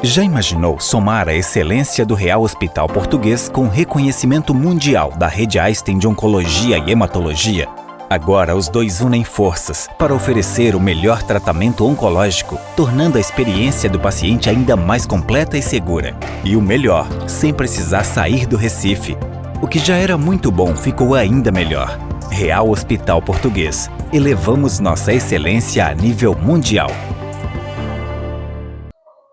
Já imaginou somar a excelência do Real Hospital Português com reconhecimento mundial da Rede Einstein de Oncologia e Hematologia? Agora os dois unem forças para oferecer o melhor tratamento oncológico, tornando a experiência do paciente ainda mais completa e segura. E o melhor, sem precisar sair do Recife. O que já era muito bom ficou ainda melhor. Real Hospital Português. Elevamos nossa excelência a nível mundial.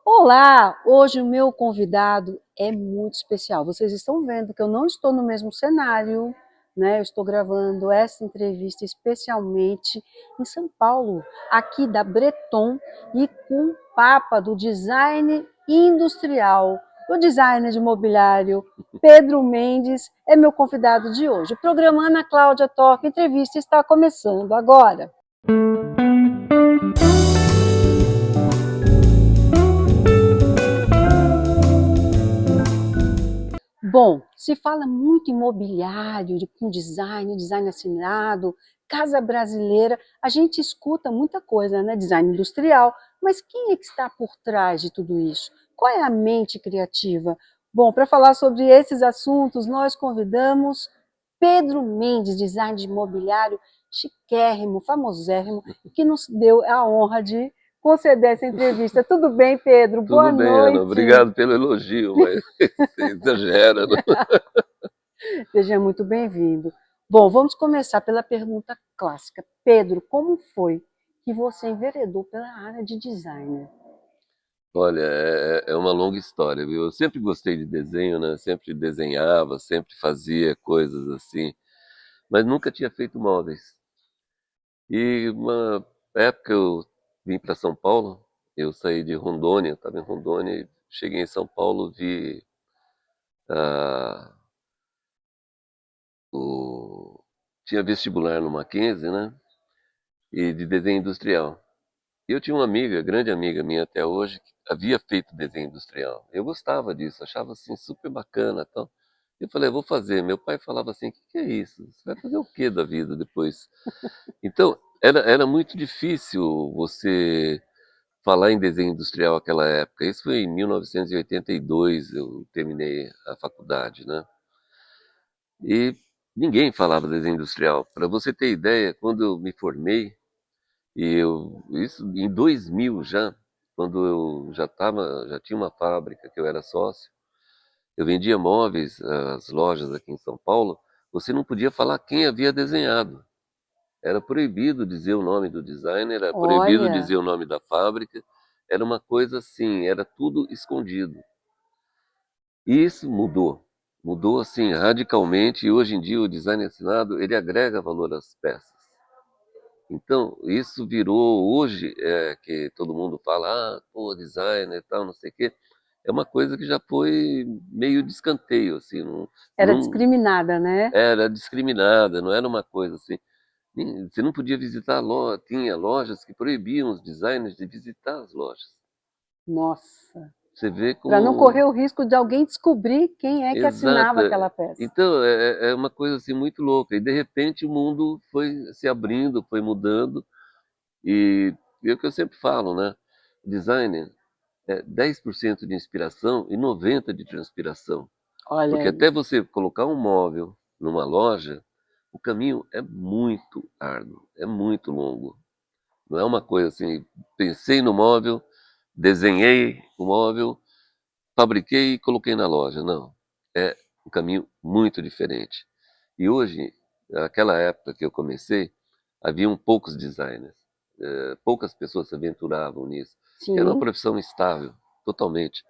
Olá! Hoje o meu convidado é muito especial. Vocês estão vendo que eu não estou no mesmo cenário, né? Eu estou gravando essa entrevista especialmente em São Paulo, aqui da Breton, e com o Papa do Design Industrial, o designer de mobiliário, Pedro Mendes, é meu convidado de hoje. O programa Ana Cláudia Torque Entrevista está começando agora. Bom, se fala muito em mobiliário, com design assinado, casa brasileira, a gente escuta muita coisa, né? Design industrial, mas quem é que está por trás de tudo isso? Qual é a mente criativa? Bom, para falar sobre esses assuntos, nós convidamos Pedro Mendes, design de mobiliário chiquérrimo, famosérrimo, que nos deu a honra de conceder essa entrevista. Tudo bem, Pedro? Boa Tudo bem, Ana. noite. Obrigado pelo elogio, mas você exagera, né? Seja muito bem-vindo. Bom, vamos começar pela pergunta clássica. Pedro, como foi que você enveredou pela área de designer? Olha, é uma longa história, viu? Eu sempre gostei de desenho, né? Sempre desenhava, sempre fazia coisas assim, mas nunca tinha feito móveis. E uma época eu vim para São Paulo, eu saí de Rondônia, estava em Rondônia, e cheguei em São Paulo, vi ah, o... tinha vestibular no Mackenzie, né? E de desenho industrial. Eu tinha uma amiga, grande amiga minha até hoje, que havia feito desenho industrial. Eu gostava disso, achava assim super bacana, tal. Eu falei, vou fazer. Meu pai falava assim, o que que é isso? Você vai fazer o que da vida depois? Então, era muito difícil você falar em desenho industrial naquela época. Isso foi em 1982, eu terminei a faculdade, né? E ninguém falava desenho industrial. Para você ter ideia, quando eu me formei, isso em 2000 já, quando eu já tinha uma fábrica que eu era sócio, eu vendia móveis às lojas aqui em São Paulo, você não podia falar quem havia desenhado. Era proibido dizer o nome do designer, era proibido Olha, dizer o nome da fábrica, era uma coisa assim, era tudo escondido. E isso mudou assim radicalmente, e hoje em dia o design assinado, ele agrega valor às peças. Então, isso virou hoje, que todo mundo fala, pô, designer e tal, não sei o quê, é uma coisa que já foi meio de escanteio, assim, era não discriminada, né? era discriminada, não era uma coisa assim. Você não podia visitar loja, tinha lojas que proibiam os designers de visitar as lojas. Nossa, Você vê para não correr como... o risco de alguém descobrir quem é que Exato. assinava aquela peça. Então, é uma coisa assim muito louca. E de repente o mundo foi se abrindo, foi mudando. E é o que eu sempre falo, né? Designer é 10% de inspiração e 90% de transpiração. Olha Porque aí. até você colocar um móvel numa loja, o caminho é muito árduo, é muito longo. Não é uma coisa assim, pensei no móvel, desenhei o móvel, fabriquei e coloquei na loja. Não, é um caminho muito diferente. E hoje, naquela época que eu comecei, haviam poucos designers. Poucas pessoas se aventuravam nisso. Era uma Sim, profissão estável, totalmente.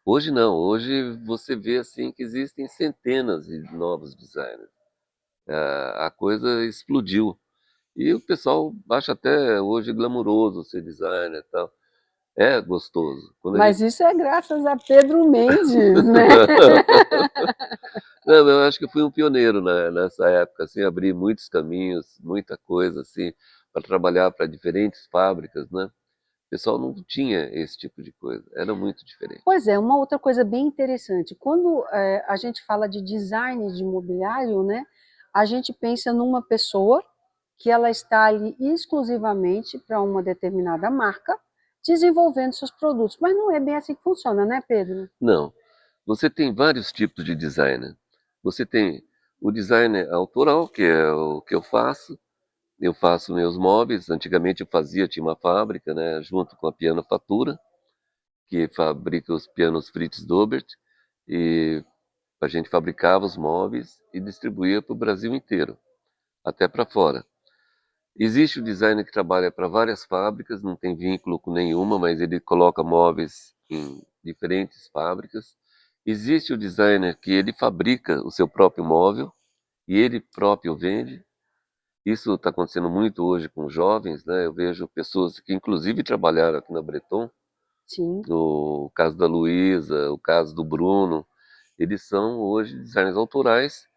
Hoje não, hoje você vê assim que existem centenas de novos designers. A coisa explodiu. E o pessoal acha até hoje glamuroso ser designer e tal. É gostoso. Quando a mas gente... isso é graças a Pedro Mendes, né? Não, eu acho que eu fui um pioneiro nessa época, assim, abri muitos caminhos, muita coisa, assim, para trabalhar para diferentes fábricas, né? O pessoal não tinha esse tipo de coisa, era muito diferente. Pois é, uma outra coisa bem interessante, quando a gente fala de design de mobiliário, né, a gente pensa numa pessoa que ela está ali exclusivamente para uma determinada marca, desenvolvendo seus produtos. Mas não é bem assim que funciona, né, Pedro? Não. Você tem vários tipos de designer. Você tem o designer autoral, que é o que eu faço. Eu faço meus móveis. Antigamente eu fazia, tinha uma fábrica, né, junto com a Pianofatura, que fabrica os pianos Fritz Dobert, e a gente fabricava os móveis e distribuía para o Brasil inteiro, até para fora. Existe o designer que trabalha para várias fábricas, não tem vínculo com nenhuma, mas ele coloca móveis em diferentes fábricas. Existe o designer que ele fabrica o seu próprio móvel e ele próprio vende. Isso está acontecendo muito hoje com jovens, né? Eu vejo pessoas que inclusive trabalharam aqui na Breton, Sim. no caso da Luísa, o caso do Bruno, eles são hoje designers autorais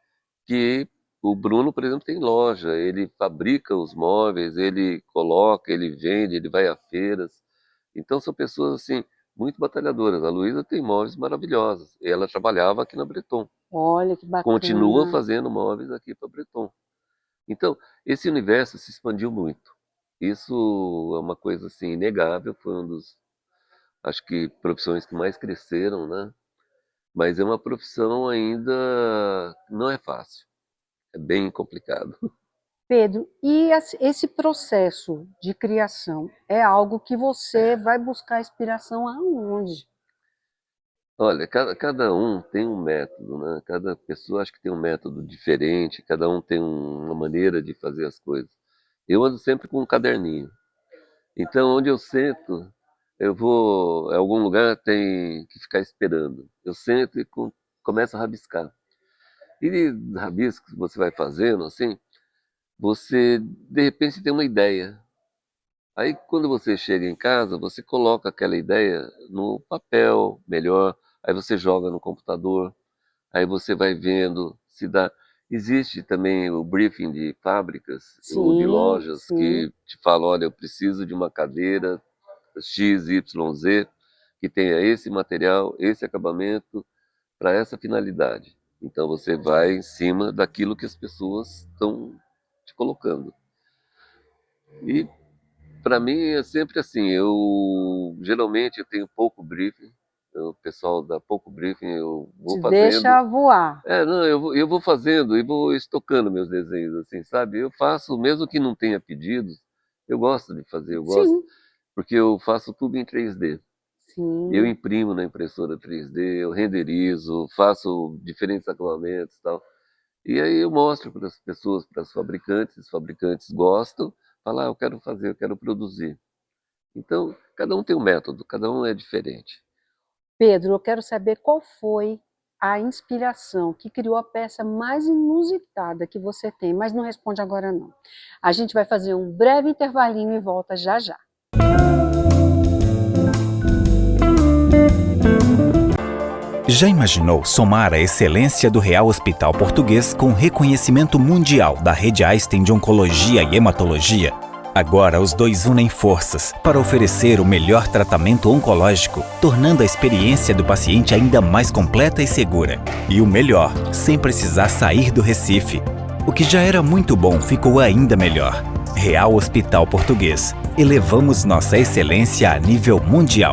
que o Bruno, por exemplo, tem loja, ele fabrica os móveis, ele coloca, ele vende, ele vai a feiras. Então são pessoas assim muito batalhadoras. A Luísa tem móveis maravilhosos. Ela trabalhava aqui na Breton, Olha que continua bacana. fazendo móveis aqui para Breton. Então esse universo se expandiu muito. Isso é uma coisa assim inegável. Foi um dos, acho que, profissões que mais cresceram, né? Mas é uma profissão ainda não é fácil. É bem complicado. Pedro, e esse processo de criação é algo que você vai buscar inspiração aonde? Olha, cada um tem um método, né? Cada pessoa acho que tem um método diferente, cada um tem uma maneira de fazer as coisas. Eu ando sempre com um caderninho. Então, onde eu sento, eu vou, em algum lugar tem que ficar esperando. Eu sento e começo a rabiscar. E rabisco que você vai fazendo, assim, você de repente tem uma ideia. Aí, quando você chega em casa, você coloca aquela ideia no papel, melhor, aí você joga no computador, aí você vai vendo se dá. Existe também o briefing de fábricas ou de Sim, lojas sim. que te falam, olha, eu preciso de uma cadeira X, Y, Z, que tenha esse material, esse acabamento, para essa finalidade. Então você vai em cima daquilo que as pessoas estão te colocando. E para mim é sempre assim, eu geralmente eu tenho pouco briefing, o pessoal dá pouco briefing, eu vou Te fazendo. deixa voar. Não, eu vou fazendo e vou estocando meus desenhos, assim, sabe? Eu faço, mesmo que não tenha pedidos, eu gosto de fazer, eu gosto, Sim, porque eu faço tudo em 3D. Eu sim. imprimo na impressora 3D, eu renderizo, faço diferentes acabamentos e tal. E aí eu mostro para as pessoas, para os fabricantes gostam, falam, eu quero fazer, eu quero produzir. Então, cada um tem um método, cada um é diferente. Pedro, eu quero saber qual foi a inspiração que criou a peça mais inusitada que você tem, mas não responde agora não. A gente vai fazer um breve intervalinho e volta já já. Já imaginou somar a excelência do Real Hospital Português com reconhecimento mundial da Rede Einstein de Oncologia e Hematologia? Agora os dois unem forças para oferecer o melhor tratamento oncológico, tornando a experiência do paciente ainda mais completa e segura. E o melhor, sem precisar sair do Recife. O que já era muito bom ficou ainda melhor. Real Hospital Português. Elevamos nossa excelência a nível mundial.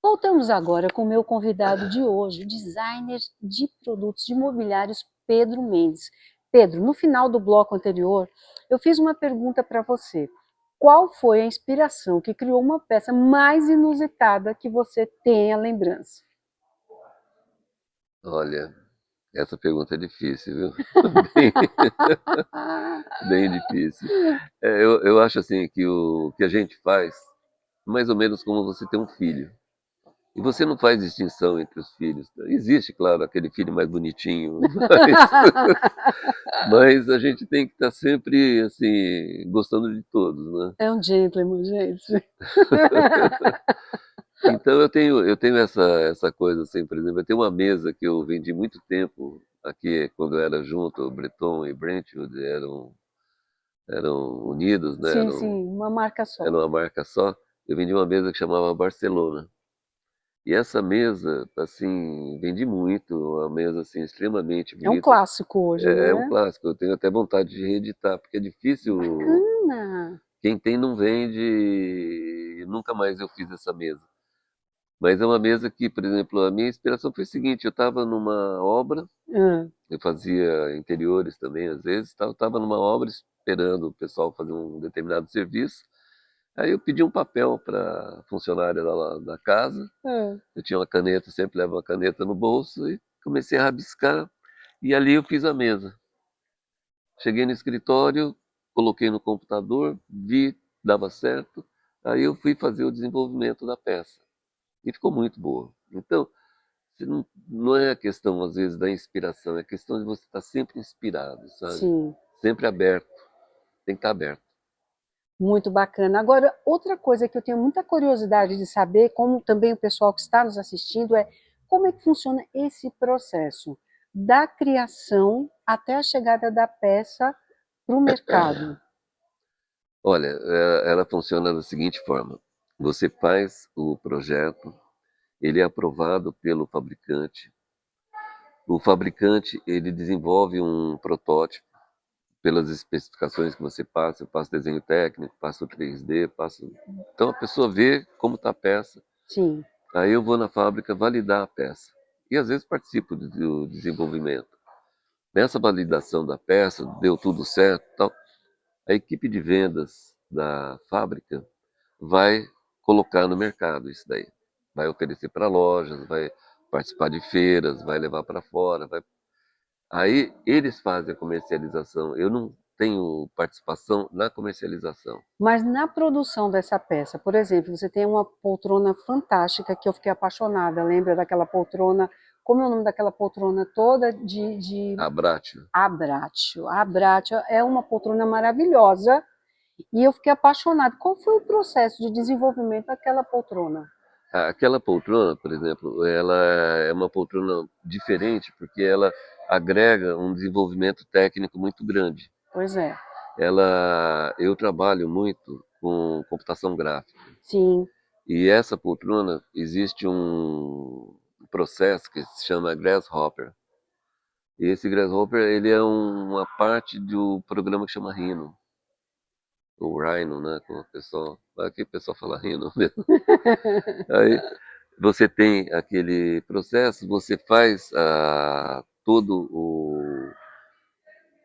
Voltamos agora com o meu convidado de hoje, o designer de produtos de mobiliários, Pedro Mendes. Pedro, no final do bloco anterior, eu fiz uma pergunta para você. Qual foi a inspiração que criou uma peça mais inusitada que você tem a lembrança? Olha, essa pergunta é difícil, viu? Bem, bem difícil. Eu acho assim que o que a gente faz, mais ou menos como você tem um filho. E você não faz distinção entre os filhos. Existe, claro, aquele filho mais bonitinho, mas a gente tem que estar sempre assim, gostando de todos, né? É um gentleman, gente. Então eu tenho essa coisa assim, por exemplo, eu tenho uma mesa que eu vendi muito tempo aqui, quando eu era junto, o Breton e Brentwood eram unidos, né? Sim, sim, uma marca só. Era uma marca só. Eu vendi uma mesa que chamava Barcelona. E essa mesa, assim, vendi muito, uma mesa assim extremamente É um bonita. clássico hoje, É um né? clássico, eu tenho até vontade de reeditar, porque é difícil, Bacana! quem tem não vende, e nunca mais eu fiz essa mesa. Mas é uma mesa que, por exemplo, a minha inspiração foi o seguinte, eu estava numa obra, Hã, eu fazia interiores também às vezes, estava numa obra esperando o pessoal fazer um determinado serviço, aí eu pedi um papel para a funcionária da casa, hã. eu tinha uma caneta, sempre levo uma caneta no bolso, e comecei a rabiscar, e ali eu fiz a mesa. Cheguei no escritório, coloquei no computador, vi, dava certo, aí eu fui fazer o desenvolvimento da peça. E ficou muito boa. Então, você não é a questão, às vezes, da inspiração, é a questão de você estar sempre inspirado, sabe? Sim, Sempre aberto, tem que estar aberto. muito bacana. Agora, outra coisa que eu tenho muita curiosidade de saber, como também o pessoal que está nos assistindo, é como é que funciona esse processo da criação até a chegada da peça para o mercado. Olha, ela funciona da seguinte forma: você faz o projeto, ele é aprovado pelo fabricante. O fabricante ele desenvolve um protótipo pelas especificações que você passa. Eu passo desenho técnico, passo 3D, passo. Então a pessoa vê como está a peça. Sim, Aí eu vou na fábrica validar a peça. E às vezes participo do desenvolvimento. Nessa validação da peça, deu tudo certo, tal. A equipe de vendas da fábrica vai colocar no mercado isso daí. Vai oferecer para lojas, vai participar de feiras, vai levar para fora. Aí eles fazem a comercialização. Eu não tenho participação na comercialização. mas na produção dessa peça, por exemplo, você tem uma poltrona fantástica que eu fiquei apaixonada. Lembra daquela poltrona? Como é o nome daquela poltrona toda de Abratio. Abratio? A Abratio é uma poltrona maravilhosa e eu fiquei apaixonada. Qual foi o processo de desenvolvimento daquela poltrona? Aquela poltrona, por exemplo, ela é uma poltrona diferente porque ela agrega um desenvolvimento técnico muito grande. Pois é, Eu trabalho muito com computação gráfica. sim, E essa poltrona existe um processo que se chama Grasshopper. E esse Grasshopper ele é uma parte do programa que chama Rhino, ou Rhino, né? Como aqui o pessoal fala Rhino mesmo. Aí você tem aquele processo, você faz todo o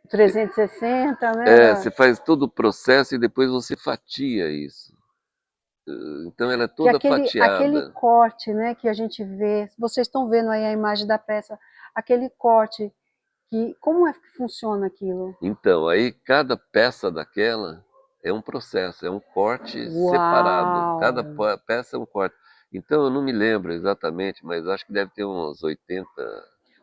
360, né? você faz todo o processo e depois você fatia isso. Então ela é Que toda aquele fatiada. corte, né, que a gente vê, vocês estão vendo aí a imagem da peça, aquele corte, que como é que funciona aquilo? Então, aí cada peça daquela é um processo, é um corte separado. Uau! Cada peça é um corte. Então, eu não me lembro exatamente, mas acho que deve ter umas 80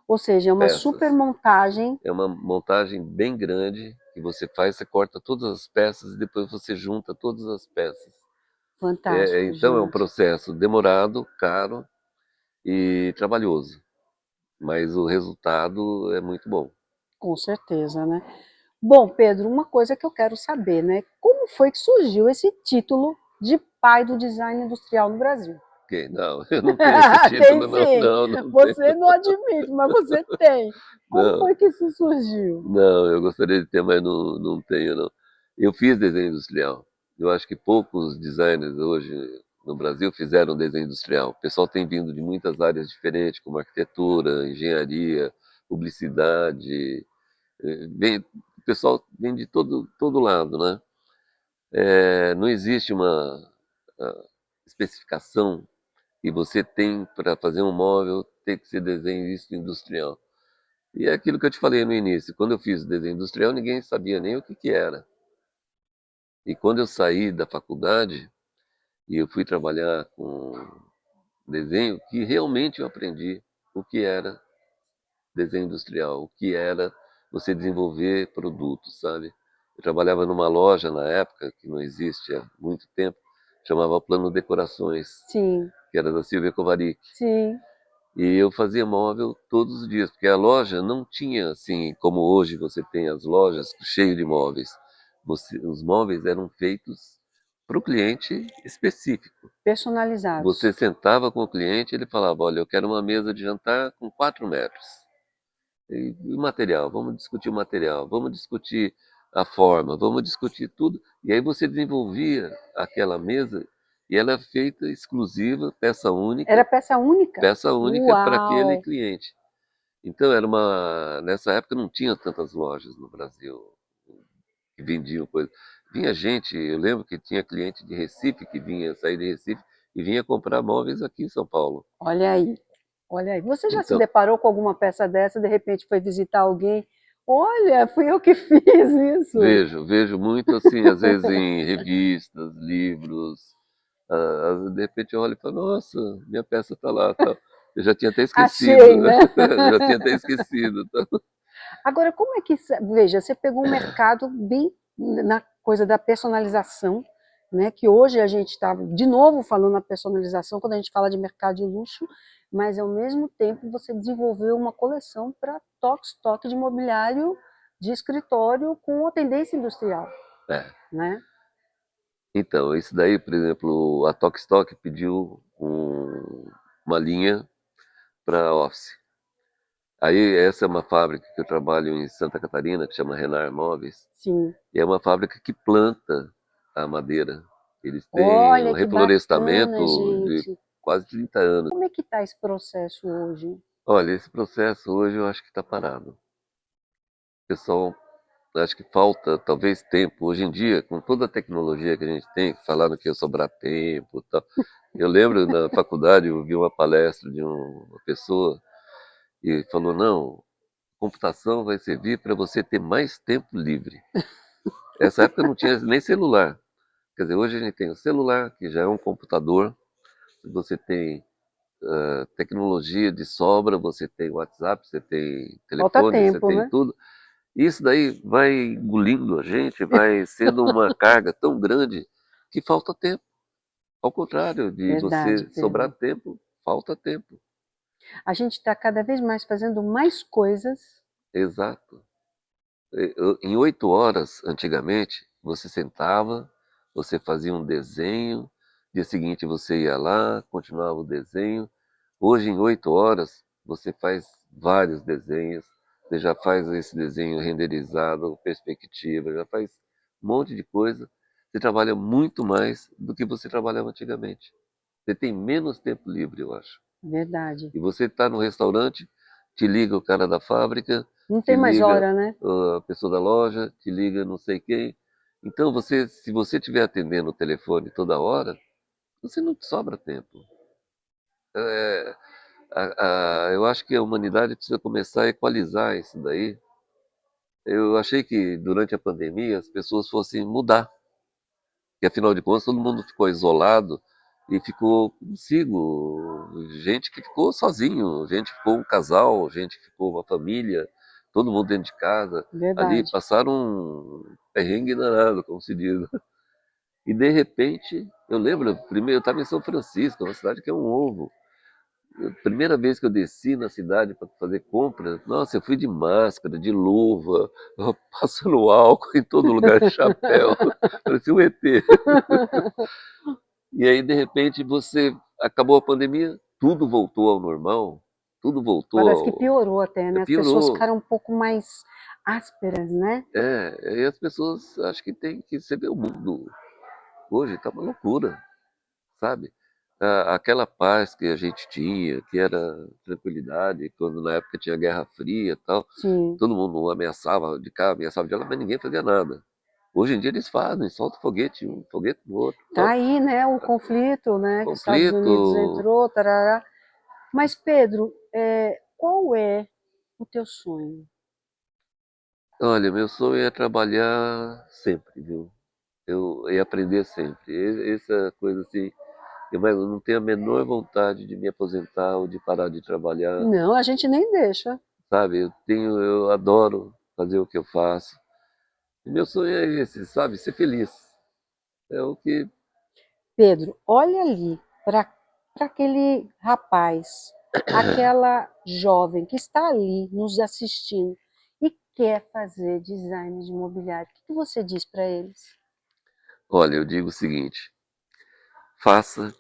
Ou seja, é uma super peças. montagem, É uma montagem bem grande que você faz, você corta todas as peças e depois você junta todas as peças. fantástico, Então, é um gente, processo demorado, caro e trabalhoso, mas o resultado é muito bom. com certeza, né? Bom, Pedro, uma coisa que eu quero saber, né? Como foi que surgiu esse título de pai do design industrial no Brasil? Ok, não, eu não tenho esse Tem título, não, sim, não, não tenho. você não admite, mas você tem. Como Não, foi que isso surgiu? não, eu gostaria de ter, mas não tenho, não. Eu fiz desenho industrial. Eu acho que poucos designers hoje no Brasil fizeram desenho industrial. O pessoal tem vindo de muitas áreas diferentes, como arquitetura, engenharia, publicidade. O pessoal vem de todo lado, né? Não existe uma especificação que você tem para fazer um móvel, tem que ser desenhista industrial. E é aquilo que eu te falei no início, quando eu fiz desenho industrial, ninguém sabia nem o que era. E quando eu saí da faculdade e eu fui trabalhar com desenho, que realmente eu aprendi o que era desenho industrial, o que era você desenvolver produtos, sabe? Eu trabalhava numa loja na época, que não existe há muito tempo, chamava Plano Decorações, Sim, que era da Silvia Kovarik. sim, E eu fazia móvel todos os dias, porque a loja não tinha assim, como hoje você tem as lojas cheias de móveis. Os móveis eram feitos para o cliente específico. Personalizados. Você sentava com o cliente, ele falava, olha, eu quero uma mesa de jantar com 4 metros. E o material, vamos discutir o material, vamos discutir a forma, vamos discutir tudo. E aí você desenvolvia aquela mesa e ela é feita exclusiva, peça única. Era peça única? Peça única para aquele Uau! cliente. Então nessa época não tinha tantas lojas no Brasil que vendiam coisas. Vinha gente, eu lembro que tinha cliente de Recife que vinha sair de Recife e vinha comprar móveis aqui em São Paulo. Olha aí, olha aí. Você já se Então, deparou com alguma peça dessa, de repente foi visitar alguém? Olha, fui eu que fiz isso. vejo muito assim, às vezes em revistas, livros. De repente eu olho e falo, nossa, minha peça está lá. Tal. Eu já tinha até esquecido. Achei, né? Já tinha até esquecido. Tal. Agora, como é que... Veja, você pegou um mercado bem na coisa da personalização, né? Que hoje a gente está, de novo, falando na personalização, quando a gente fala de mercado de luxo, mas, ao mesmo tempo, você desenvolveu uma coleção para estoque de imobiliário de escritório com a tendência industrial, É. né? Então, isso daí, por exemplo, a Tok Stock pediu uma linha para office. Aí essa é uma fábrica que eu trabalho em Santa Catarina, que chama Renar Móveis. Sim. E é uma fábrica que planta a madeira. Eles têm um Olha que reflorestamento bacana, de gente. quase 30 anos. Como é que está esse processo hoje? Olha, esse processo hoje eu acho que está parado. O pessoal, acho que falta talvez tempo. Hoje em dia, com toda a tecnologia que a gente tem, falando que ia sobrar tempo e tal. Eu lembro na faculdade, eu vi uma palestra de uma pessoa e falou, não, computação vai servir para você ter mais tempo livre. Nessa época não tinha nem celular. Quer dizer, hoje a gente tem o celular, que já é um computador, você tem tecnologia de sobra, você tem WhatsApp, você tem Falta telefone, você tempo, tem né? tudo. Isso daí vai engolindo a gente, vai sendo uma carga tão grande que falta tempo. Ao contrário de Verdade, você sobrar Pedro. tempo, falta tempo. A gente está cada vez mais fazendo mais coisas. Exato. Em 8 horas, antigamente, você sentava, você fazia um desenho, dia seguinte você ia lá, continuava o desenho. Hoje, em 8 horas, você faz vários desenhos, você já faz esse desenho renderizado, perspectiva, já faz um monte de coisa. Você trabalha muito mais do que você trabalhava antigamente. Você tem menos tempo livre, eu acho. Verdade. E você está no restaurante, te liga o cara da fábrica, Não te tem mais liga hora, né? a pessoa da loja, te liga não sei quem. Então, se você estiver atendendo o telefone toda hora, você não te sobra tempo. É, eu acho que a humanidade precisa começar a equalizar isso daí. Eu achei que durante a pandemia as pessoas fossem mudar, porque afinal de contas todo mundo ficou isolado e ficou consigo. Gente que ficou sozinho, gente que ficou um casal, gente que ficou uma família, todo mundo dentro de casa. Ali Verdade. passaram um perrengue danado, como se diz. E de repente, eu lembro, primeiro eu estava em São Francisco, uma cidade que é um ovo. Primeira vez que eu desci na cidade para fazer compra, nossa, eu fui de máscara, de luva, passando álcool em todo lugar, de chapéu, parecia um ET. E aí, de repente, acabou a pandemia, tudo voltou ao normal, tudo voltou Parece que piorou até, né? As pessoas piorou. ficaram um pouco mais ásperas, né? E as pessoas acho que têm que ver o mundo. Hoje está uma loucura, sabe? Aquela paz que a gente tinha, que era tranquilidade, quando na época tinha Guerra Fria e tal, Sim. todo mundo ameaçava de cá, ameaçava de lá, mas ninguém fazia nada. Hoje em dia eles fazem, soltam foguete, um foguete no outro. Tá Tal. aí, né, o conflito, né, que os Estados Unidos Conflito. entrou, tarará. Mas, Pedro, qual é o teu sonho? Olha, meu sonho é trabalhar sempre, viu? Eu ia aprender sempre. Essa coisa assim, eu não tenho a menor vontade de me aposentar ou de parar de trabalhar, Não, a gente nem deixa. sabe? Eu adoro fazer o que eu faço. E meu sonho é esse, sabe? Ser feliz. É o que. Pedro, olha ali para aquele rapaz, aquela jovem que está ali nos assistindo e quer fazer design de imobiliário. O que você diz para eles? Olha, eu digo o seguinte: faça,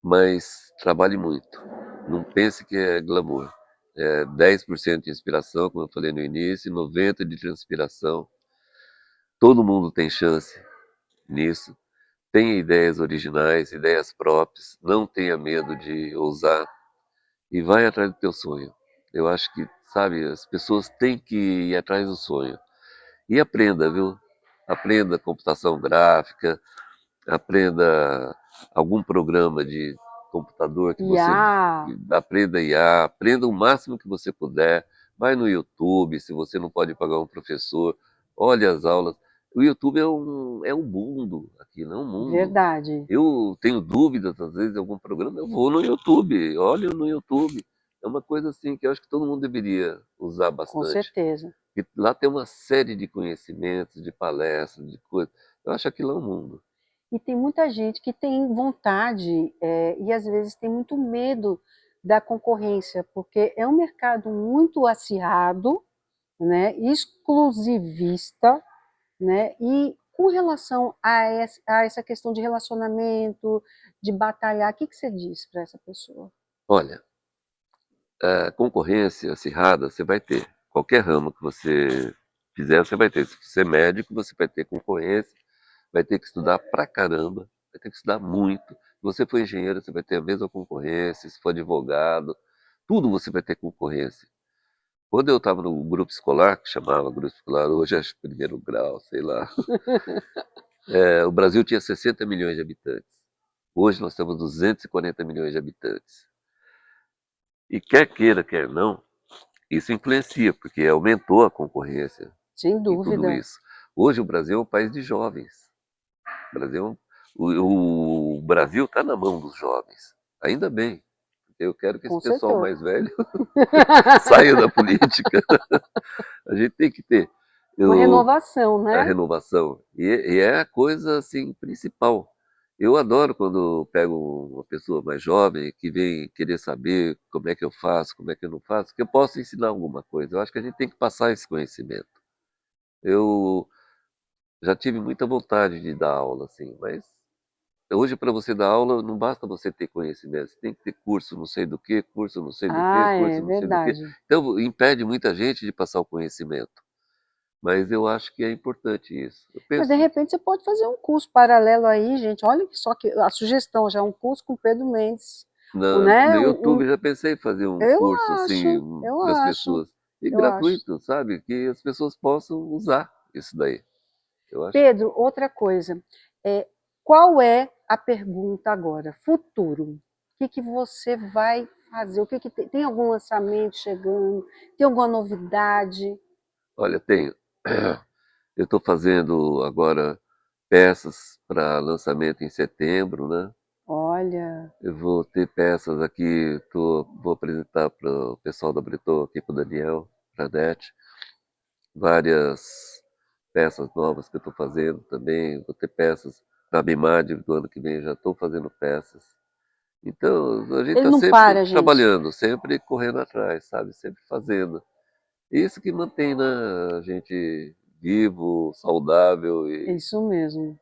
mas trabalhe muito. Não pense que é glamour. É 10% de inspiração, como eu falei no início, 90% de transpiração. Todo mundo tem chance nisso. Tenha ideias originais, ideias próprias. Não tenha medo de ousar e vai atrás do teu sonho. Eu acho que, sabe, as pessoas têm que ir atrás do sonho. E aprenda, viu? Aprenda computação gráfica, aprenda algum programa de computador que você IA, aprenda IA, aprenda o máximo que você puder. Vai no YouTube, se você não pode pagar um professor, olhe as aulas. O YouTube é um mundo, aquilo é um mundo. verdade, Eu tenho dúvidas, às vezes, em algum programa, eu vou no YouTube, olho no YouTube. É uma coisa assim que eu acho que todo mundo deveria usar com bastante. certeza. E lá tem uma série de conhecimentos, de palestras, de coisas. Eu acho aquilo um mundo. E tem muita gente que tem vontade e às vezes tem muito medo da concorrência, porque é um mercado muito acirrado, né, exclusivista, né, e com relação a essa questão de relacionamento, de batalhar, o que você diz para essa pessoa? Olha, a concorrência acirrada você vai ter. Qualquer ramo que você fizer, você vai ter. Se você é médico, você vai ter concorrência, vai ter que estudar pra caramba, vai ter que estudar muito. Se você for engenheiro, você vai ter a mesma concorrência. Se for advogado, tudo você vai ter concorrência. Quando eu estava no grupo escolar, que chamava grupo escolar, hoje acho que primeiro grau, sei lá, o Brasil tinha 60 milhões de habitantes. Hoje nós temos 240 milhões de habitantes. E quer queira, quer não, isso influencia, porque aumentou a concorrência Sem em tudo dúvida. isso. Hoje o Brasil é um país de jovens. O Brasil, o Brasil está na mão dos jovens. Ainda bem. Eu quero que esse Com pessoal certeza. mais velho saia da política. A gente tem que ter Uma renovação, a né? renovação. E é a coisa assim, principal. Eu adoro quando pego uma pessoa mais jovem que vem querer saber como é que eu faço, como é que eu não faço, que eu posso ensinar alguma coisa. Eu acho que a gente tem que passar esse conhecimento. Eu já tive muita vontade de dar aula, assim, mas hoje para você dar aula não basta você ter conhecimento, você tem que ter curso não sei do que, curso não sei do que, Ah, é curso não sei do que. verdade. Então impede muita gente de passar o conhecimento. Mas eu acho que é importante isso. Eu Mas de penso, repente você pode fazer um curso paralelo aí, gente. Olha só que a sugestão já é um curso com Pedro Mendes, no né? YouTube já pensei em fazer um Eu curso assim eu para as acho, pessoas. E eu acho. gratuito, sabe? Que as pessoas possam usar isso daí. Eu acho. Pedro, outra coisa. É, qual é a pergunta agora? Futuro. O que você vai fazer? Tem algum lançamento chegando? Tem alguma novidade? Olha, tenho. Eu estou fazendo agora peças para lançamento em setembro, né? Olha, Eu vou ter peças aqui, vou apresentar para o pessoal da Breton, aqui para o Daniel, para a Nete, várias peças novas que eu estou fazendo também. Vou ter peças na Bimad do ano que vem, já estou fazendo peças. Então, a gente ele está não sempre para, gente. trabalhando, sempre correndo atrás, sabe? Sempre fazendo. Isso que mantém, né, a gente vivo, saudável É e isso mesmo.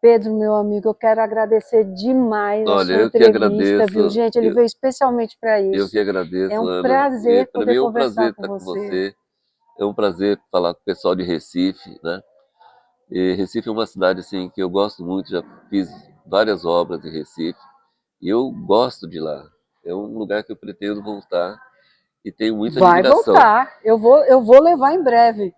Pedro, meu amigo, eu quero agradecer demais a olha, sua entrevista, viu? Gente, ele veio especialmente para eu que isso. É agradeço, um Ana. E prazer para mim poder é um conversar prazer com estar com você. você. É um prazer falar com o pessoal de Recife, né? E Recife é uma cidade assim que eu gosto muito, já fiz várias obras em Recife e eu gosto de lá. É um lugar que eu pretendo voltar e tenho muita Vai admiração. voltar. Eu vou levar em breve.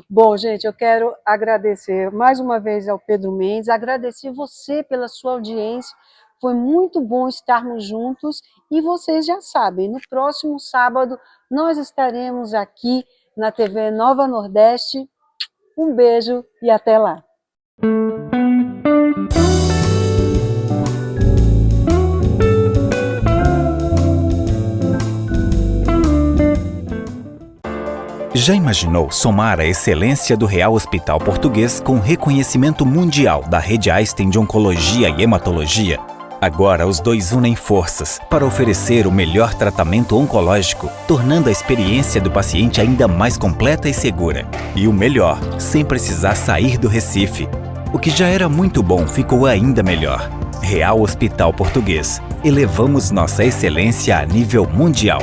Bom, gente, eu quero agradecer mais uma vez ao Pedro Mendes, agradecer você pela sua audiência. Foi muito bom estarmos juntos e vocês já sabem, no próximo sábado nós estaremos aqui na TV Nova Nordeste. Um beijo e até lá. Já imaginou somar a excelência do Real Hospital Português com reconhecimento mundial da Rede Einstein de Oncologia e Hematologia? Agora os dois unem forças para oferecer o melhor tratamento oncológico, tornando a experiência do paciente ainda mais completa e segura. E o melhor, sem precisar sair do Recife. O que já era muito bom ficou ainda melhor. Real Hospital Português. Elevamos nossa excelência a nível mundial.